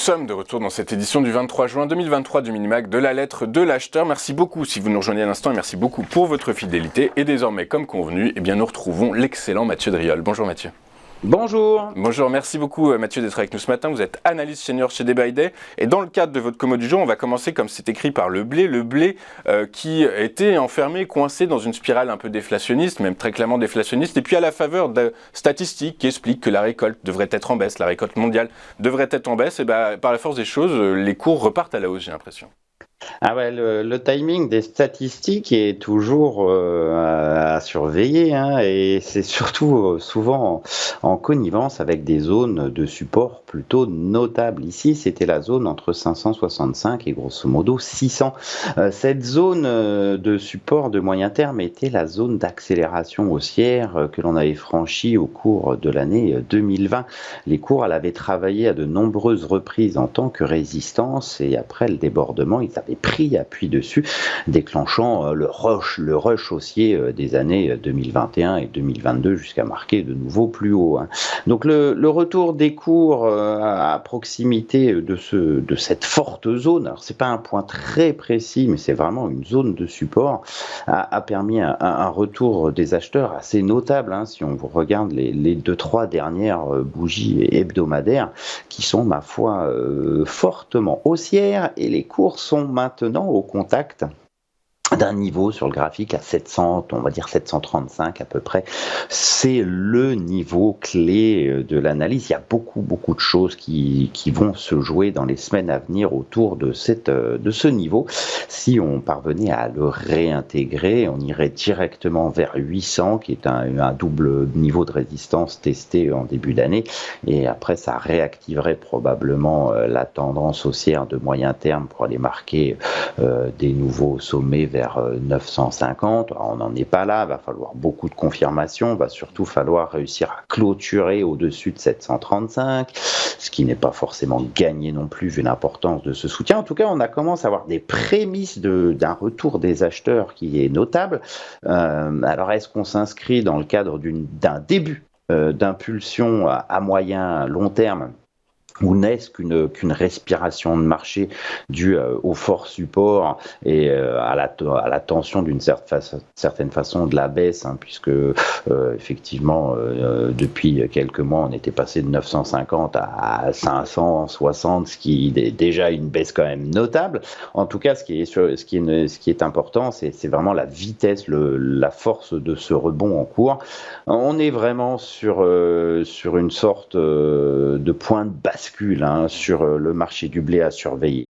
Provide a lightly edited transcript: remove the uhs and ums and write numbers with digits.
sommes de retour dans cette édition du 23 juin 2023 du Minimac de la lettre de l'acheteur. Merci beaucoup si vous nous rejoignez à l'instant et merci beaucoup pour votre fidélité. Et désormais, comme convenu, nous retrouvons l'excellent Mathieu Driol. Bonjour Mathieu. Bonjour. Bonjour, merci beaucoup Mathieu d'être avec nous ce matin. Vous êtes analyste senior chez Day by Day. Et dans le cadre de votre commo du jour, on va commencer comme c'est écrit par le blé qui était enfermé, coincé dans une spirale un peu déflationniste, même très clairement déflationniste. Et puis à la faveur de statistiques qui expliquent que la récolte devrait être en baisse, la récolte mondiale devrait être en baisse, et par la force des choses, les cours repartent à la hausse, j'ai l'impression. Ah ouais, le timing des statistiques est toujours à surveiller, hein, et c'est surtout souvent en connivence avec des zones de support plutôt notables. Ici, c'était la zone entre 565 et grosso modo 600. Cette zone de support de moyen terme était la zone d'accélération haussière que l'on avait franchie au cours de l'année 2020. Les cours, elle avait travaillé à de nombreuses reprises en tant que résistance et après le débordement, ils avaient pris appui dessus, déclenchant le rush haussier des années 2021 et 2022 jusqu'à marquer de nouveaux plus hauts. Donc le retour des cours à proximité de cette forte zone, alors c'est pas un point très précis, mais c'est vraiment une zone de support, a permis un retour des acheteurs assez notable. Si on vous regarde les 2-3 dernières bougies hebdomadaires qui sont, ma foi, fortement haussières, et les cours sont maintenant au contact d'un niveau sur le graphique à 700, on va dire 735 à peu près. C'est le niveau clé de l'analyse. Il y a beaucoup de choses qui vont se jouer dans les semaines à venir autour de ce niveau. Si on parvenait à le réintégrer, on irait directement vers 800, qui est un double niveau de résistance testé en début d'année. Et après, ça réactiverait probablement la tendance haussière de moyen terme pour aller marquer des nouveaux sommets vers 950. Alors, on n'en est pas là, il va falloir beaucoup de confirmations, il va surtout falloir réussir à clôturer au-dessus de 735, ce qui n'est pas forcément gagné non plus vu l'importance de ce soutien. En tout cas, on a commencé à avoir des prémices d'un retour des acheteurs qui est notable. Alors, est-ce qu'on s'inscrit dans le cadre d'un début d'impulsion à moyen long terme, ou n'est-ce qu'une respiration de marché due au fort support et à la tension d'une certaine façon de la baisse, puisque effectivement depuis quelques mois on était passé de 950 à 560, ce qui est déjà une baisse quand même notable. En tout cas, ce qui est important, c'est vraiment la vitesse, la force de ce rebond en cours. On est vraiment sur une sorte de point de bascule sur le marché du blé à surveiller.